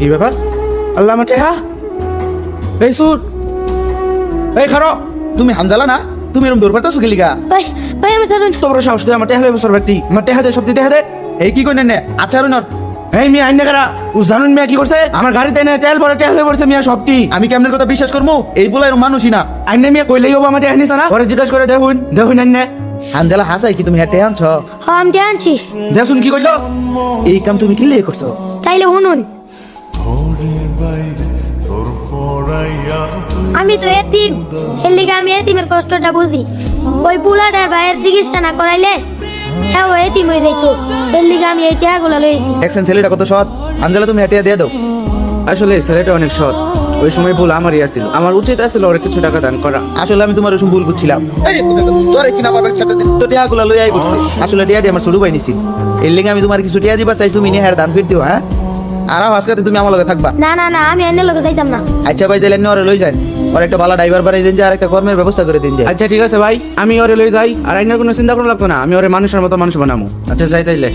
কি ব্যাপার? আল্লাহ আমার টেহা। এই সুর, এই খারো, তুমি হামদালা না? তুমি এরকম দৌড় পারতেছো গেলিগা? ভাই ভাই আমি ছাড়ুন। তো বড় সাহস দিয়ে আমার টেহা বছর ব্যক্তি আমার টেহা দে, সব টেহা দে। এই কি করেন নে আচার নট। এই মিয়া আইন কারা ও জানুন মিয়া কি করছে? আমার গাড়িতে এনে তেল ভরে টেহা হয়ে পড়ছে মিয়া সবটি। আমি কেমনের কথা বিশ্বাস করবো? এই বলাই মানুষই না। আইনে মিয়া কইলেই হবো আমার টেহা নিছ না? পরে জিজ্ঞাসা করে দেখুন দেখুন আইনে হামদালা হাসাই কি তুমি হেঁটে আনছ? হ্যাঁ আমি আনছি। দেখুন কি কইলো? এই কাম তুমি কি লিয়ে করছো? তাইলে শুনুন, আমি তো এতিম, এর লিগে আমি এতিমের কষ্টটা বুঝি। ওই বুলাটার ভাইয়ের চিকিৎসা না করাইলে হ্যাঁ ও এতিম হয়ে যাইতো। এর লিগে আমি এই টিয়াগুলো লইছি। দেখছেন ছেলেটা কত সৎ। হামদালা তুমি হেঁটে দিয়ে দাও। আসলে ছেলেটা অনেক সৎ। ওই সময় ভুল আমারই আছিল, আমার উচিত আছিল ওর কিছু টাকা দান করা। আসলে আমি তোমার ওসব ভুল বুঝছিলাম। তোরে কিনা পারবে সাথে তো টিয়াগুলা লই আই বসছি। আসলে টিয়াটি আমার ছোট ভাই নিছি। এর লিগে আমি তোমার কিছু টিয়া দিবার চাই, তুমি নিয়ে হার দান ফির দিও। হ্যাঁ আর আজকে তুমি আমার লগে থাকবা। না না না আমি এনে লগে যাইতাম না। আচ্ছা ভাই তাহলে ওরে লই যান, আর একটা ভালো ড্রাইভার বানাই দিন যে, আর একটা কর্মের ব্যবস্থা করে দিন যে। আচ্ছা ঠিক আছে ভাই, আমি ওরে লই যাই। আর আইনার কোনো চিন্তা করা লাগতো না, আমি ওরে মানুষের মতো মানুষ বানাবো। আচ্ছা যাই তাইলে।